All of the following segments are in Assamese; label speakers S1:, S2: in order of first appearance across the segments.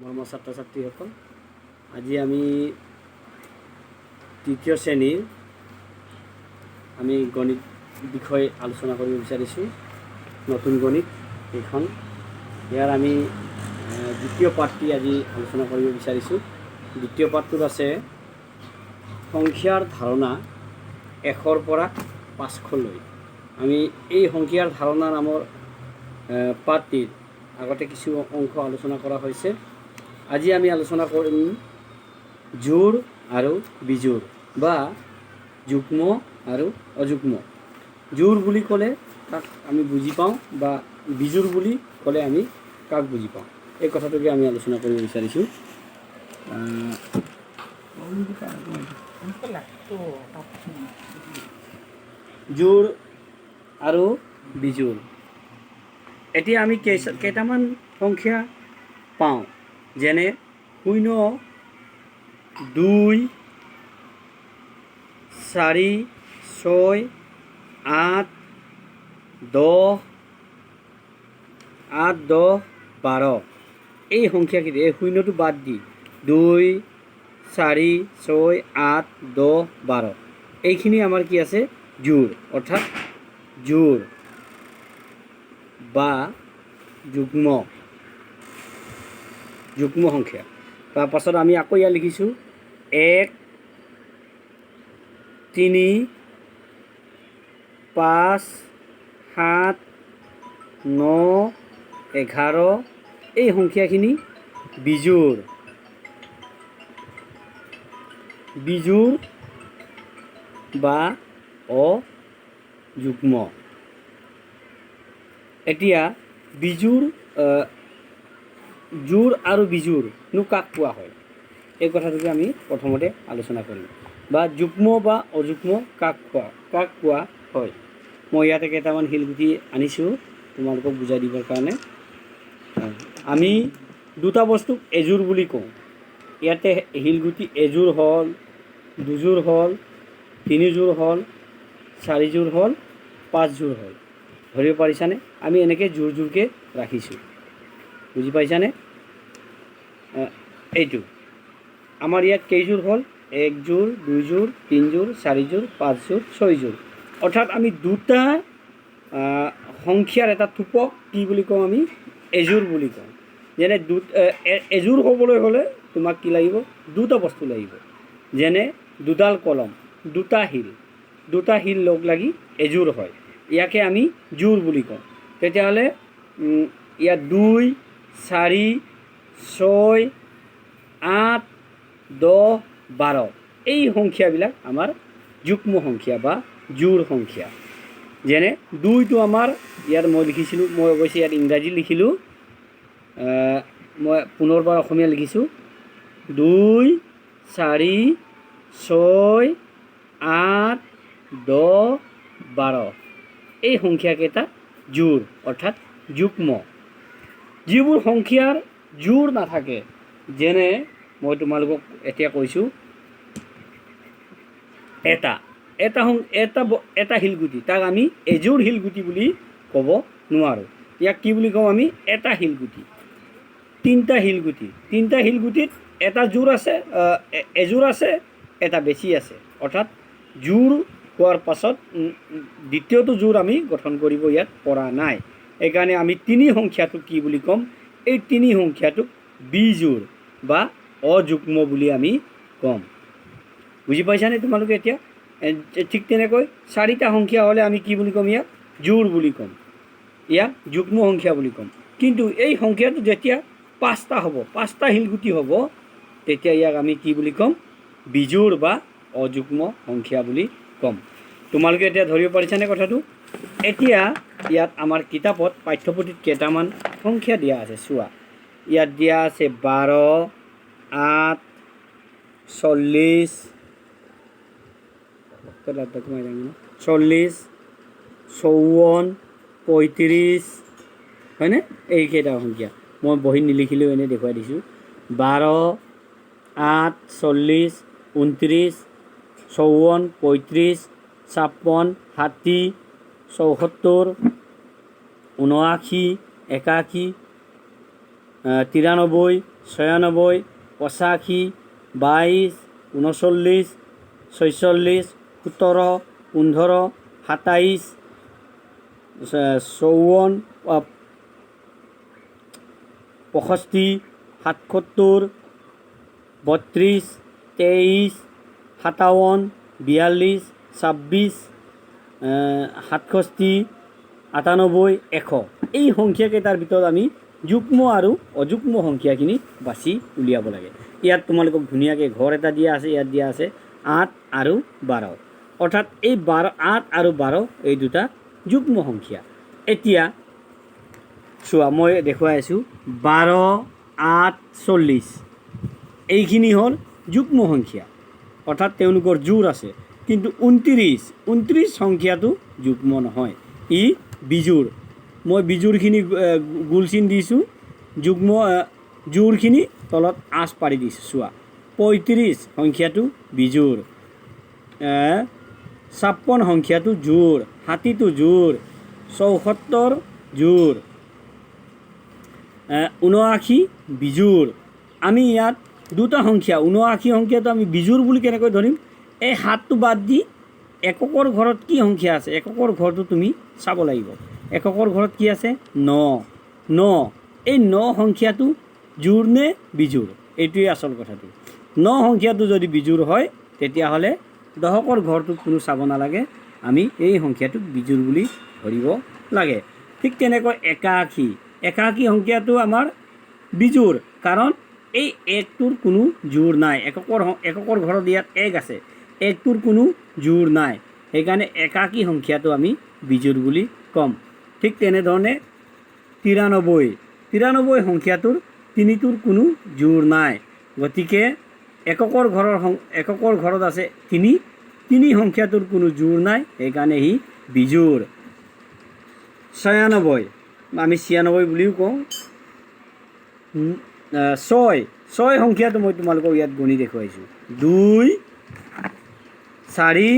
S1: মৰমৰ ছাত্ৰ ছাত্ৰীসকল, আজি আমি তৃতীয় শ্ৰেণীৰ আমি গণিত বিষয় আলোচনা কৰিব বিচাৰিছোঁ। নতুন গণিত এইখন ইয়াৰ আমি দ্বিতীয় পাঠটি আজি আলোচনা কৰিব বিচাৰিছোঁ। দ্বিতীয় পাঠটোত আছে সংখ্যাৰ ধাৰণা 1ৰ পৰা 500লৈ। আমি এই সংখ্যাৰ ধাৰণা নামৰ পাঠটিৰ আগতে কিছু অংশ আলোচনা কৰা হৈছে। আজি আমি আলোচনা কৰিম জোড় আৰু বিজোড় বা যুগ্ম আৰু অযুগ্ম। জোড় বুলি ক'লে তাক আমি বুজি পাওঁ বা বিজোড় বুলি ক'লে আমি কাক বুজি পাওঁ, এই কথাটোকে আমি আলোচনা কৰিব বিচাৰিছোঁ। জোড় আৰু বিজোড়, এতিয়া আমি কেইটামান সংখ্যা পাওঁ, যেনে 0, 2, 4, 6, 8, 10, 12 এই সংখ্যাকেইটা, এই শূন্যটো বাদ দি 2, 4, 6, 8, 10, 12 এইখিনি আমাৰ কি আছে, জোড়, অৰ্থাৎ জোড় বা যুগ্ম সংখ্যা। তাৰপাছত আমি আকৌ ইয়াত লিখিছোঁ 1, 3, 5, 7, 9, 11 এই সংখ্যাখিনি বিজোড় বা অযুগ্ম। এতিয়া জোড় আৰু বিজোড়নো কাক কোৱা হয়, এই কথাটোকে আমি প্ৰথমতে আলোচনা কৰিম। বা যুগ্ম বা অযুগ্ম কাক কোৱা হয়। মই ইয়াতে কেইটামান শিলগুটি আনিছোঁ তোমালোকক বুজাই দিবৰ কাৰণে। আমি দুটা বস্তুক এযোৰ বুলি কওঁ। ইয়াতে শিলগুটি এযোৰ হ'ল, দুযোৰ হ'ল, 3 যোৰ হ'ল, 4 যোৰ হ'ল, 5 যোৰ হ'ল। ধৰিব পাৰিছানে? আমি এনেকৈ জোৰকৈ ৰাখিছোঁ, বুজি পাইছানে? এইটো আমাৰ ইয়াত কেইযোৰ হ'ল, 1 যোৰ, 2 যোৰ, 3 যোৰ, 4 যোৰ, 5 যোৰ, 6 যোৰ। অৰ্থাৎ আমি দুটা সংখ্যাৰ এটা থোপক কি বুলি কওঁ, আমি এযোৰ বুলি কওঁ। যেনে এযোৰ হ'বলৈ হ'লে তোমাক কি লাগিব, দুটা বস্তু লাগিব। যেনে দুডাল কলম, দুটা শিল লগ লাগি এযোৰ হয়, ইয়াকে আমি জোড় বুলি কওঁ। তেতিয়াহ'লে ইয়াত 2, 4, 6, 8, 10, 12 এই সংখ্যাবিলাক আমাৰ যুগ্ম সংখ্যা বা জোড় সংখ্যা। যেনে 2টো আমাৰ ইয়াত মই লিখিছিলোঁ, মই অৱশ্যে ইয়াত ইংৰাজী লিখিলোঁ, মই পুনৰবাৰ অসমীয়া লিখিছোঁ। 2, 4, 6, 8, 10, 12 এই সংখ্যাকেইটা জোড় অৰ্থাৎ যুগ্ম। যিবোৰ সংখ্যাৰ জোড় নাথাকে, যেনে মই তোমালোকক এতিয়া কৈছোঁ, এটা শিলগুটি, তাক আমি এযোৰ শিলগুটি বুলি ক'ব নোৱাৰোঁ। ইয়াক কি বুলি কওঁ আমি, এটা শিলগুটি। 3টা শিলগুটিত এটা জোড় আছে, এযোৰ আছে, এটা বেছি আছে। অৰ্থাৎ জোড় হোৱাৰ পাছত দ্বিতীয়টো জোড় আমি গঠন কৰিব ইয়াত পৰা নাই। সেইকাৰণে আমি 3 সংখ্যাটোক কি বুলি ক'ম, এই 3 সংখ্যাটোক বিজোড় বা অযুগ্ম বুলি আমি ক'ম। বুজি পাইছানে তোমালোকে এতিয়া? ঠিক তেনেকৈ 4টা সংখ্যা হ'লে আমি কি বুলি ক'ম, ইয়াক জোড় বুলি ক'ম, ইয়াক যুগ্ম সংখ্যা বুলি ক'ম। কিন্তু এই সংখ্যাটো যেতিয়া 5টা হ'ব, 5টা শিলগুটি হ'ব, তেতিয়া ইয়াক আমি কি বুলি ক'ম, বিজোড় বা অযুগ্ম সংখ্যা বুলি ক'ম। তোমালোকে এতিয়া ধৰিব পাৰিছানে কথাটো? এতিয়া ইয়াত আমাৰ কিতাপত পাঠ্যপুথিত কেইটামান সংখ্যা দিয়া আছে, চোৱা। ইয়াত দিয়া আছে 12, 8, 40, 54, 35 হয়নে? এইকেইটা সংখ্যা মই বহীত নিলিখিলেও এনেই দেখুৱাই দিছোঁ। 12, 8, 40, 29, 54, 35, 56, 60, 74, 79, 81, 93, 96, 85, 22, 39, 46, 17, 15, 27, 54, 65, 77, 32, 23, 57, 42, 26, 67, 98, 100 এই সংখ্যাকেইটাৰ ভিতৰত আমি যুগ্ম আৰু অযুগ্ম সংখ্যাখিনি বাছি উলিয়াব লাগে। ইয়াত তোমালোকক ধুনীয়াকৈ ঘৰ এটা দিয়া আছে, ইয়াত দিয়া আছে 8 আৰু 12, অৰ্থাৎ এই 8 আৰু 12 এই দুটা যুগ্ম সংখ্যা। এতিয়া চোৱা মই দেখুৱাই আছোঁ 12, 8, 40 এইখিনি হ'ল যুগ্ম সংখ্যা, অৰ্থাৎ তেওঁলোকৰ জোৰ আছে। কিন্তু 29 সংখ্যাটো যুগ্ম নহয়, ই বিজোড়। মই বিজোড়খিনি গোল চিন দিছোঁ, যুগ্ম জোৰখিনি তলত আঁচ পাৰি দিছোঁ। চোৱা 35 সংখ্যাটো বিজোড়, 56 সংখ্যাটো জোৰ, 60টো জোৰ, 74 জোৰ, 79 বিজোড়। আমি ইয়াত দুটা সংখ্যা 79 সংখ্যাটো আমি বিজোড় বুলি কেনেকৈ ধৰিম? এই 7টো বাদ দি এককৰ ঘৰত কি সংখ্যা আছে, এককৰ ঘৰটো তুমি চাব লাগিব। এককৰ ঘৰত কি আছে? 9। এই 9 সংখ্যাটো জোৰ নে বিজোড়? এইটোৱে আচল কথাটো। 9 সংখ্যাটো যদি বিজোড় হয় তেতিয়াহ'লে দশকৰ ঘৰটোত কোনো চাব নালাগে, আমি এই সংখ্যাটোক বিজোড় বুলি ধৰিব লাগে। ঠিক তেনেকৈ 81 সংখ্যাটো আমাৰ বিজোড়, কাৰণ এই 1টোৰ কোনো জোৰ নাই। এককৰ ঘৰত ইয়াত 1 আছে, 1টোৰ কোনো জোৰ নাই, সেইকাৰণে 81 সংখ্যাটো আমি বিজোড় বুলি ক'ম। ঠিক তেনেধৰণে 93 সংখ্যাটোৰ 3টোৰ কোনো জোৰ নাই, গতিকে এককৰ ঘৰত আছে 3 সংখ্যাটোৰ কোনো জোৰ নাই, সেইকাৰণে সি বিজোড়। 96 আমি 96 বুলিও কওঁ। 6 সংখ্যাটো মই তোমালোকক ইয়াত গণি দেখুৱাইছোঁ। 2, 4,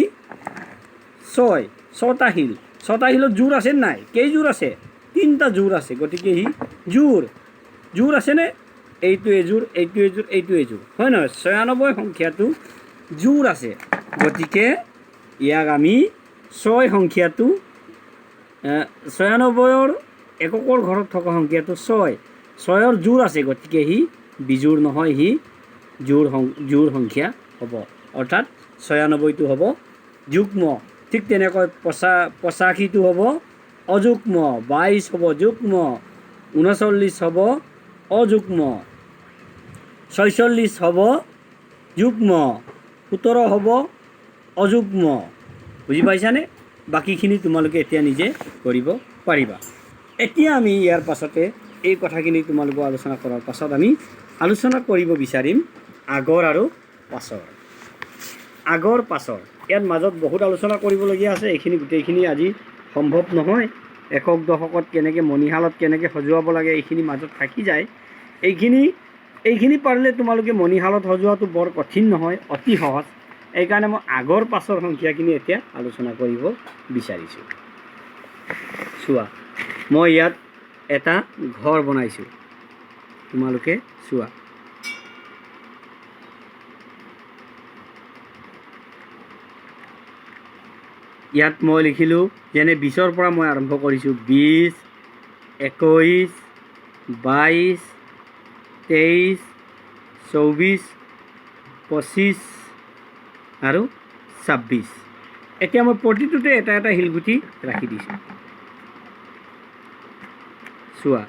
S1: 6, 6টা শিল। 6টা শিলত জোৰ আছে নাই? কেইযোৰ আছে? 3টা জোৰ আছে, গতিকে সি জোৰ আছেনে? এইটো এযোৰ, এইটো এযোৰ, এইটো এযোৰ, হয় নহয়? 96 সংখ্যাটো জোৰ আছে, গতিকে ইয়াক আমি 6 সংখ্যাটো 96ৰ এককৰ ঘৰত থকা সংখ্যাটো 6ৰ জোৰ আছে, গতিকে সি বিজোড় নহয়, সি জোড় সংখ্যা হ'ব, অৰ্থাৎ 96টো হ'ব যুগ্ম। ঠিক তেনেকৈ 85টো হ'ব অযুগ্ম, 22 হ'ব যুগ্ম, 39 হ'ব অযুগ্ম, 46 হ'ব যুগ্ম, 17 হ'ব অযুগ্ম। বুজি পাইছানে? বাকীখিনি তোমালোকে এতিয়া নিজে কৰিব পাৰিবা। এতিয়া আমি ইয়াৰ পাছতে এই কথাখিনি তোমালোকক আলোচনা কৰাৰ পাছত আমি আলোচনা কৰিব বিচাৰিম আগৰ আৰু পাছৰ। ইয়াত মাজত বহুত আলোচনা কৰিবলগীয়া আছে, এইখিনি গোটেইখিনি আজি সম্ভৱ নহয়। একক দশকত কেনেকৈ মণিহালত কেনেকৈ সজোৱাব লাগে এইখিনি মাজত থাকি যায়। এইখিনি পাৰিলে তোমালোকে মণিহালত সজোৱাটো বৰ কঠিন নহয়, অতি সহজ। এইকাৰণে মই আগৰ পাছৰ সংখ্যাখিনি এতিয়া আলোচনা কৰিব বিচাৰিছোঁ। চোৱা মই ইয়াত এটা ঘৰ বনাইছোঁ, তোমালোকে চোৱা। ইয়াত মই লিখিলোঁ, যেনে 20ৰ পৰা মই আৰম্ভ কৰিছোঁ। 20, 21, 22, 23, 24, 25 আৰু 26। এতিয়া মই প্ৰতিটোতে এটা এটা শিলগুটি ৰাখি দিছোঁ। চোৱা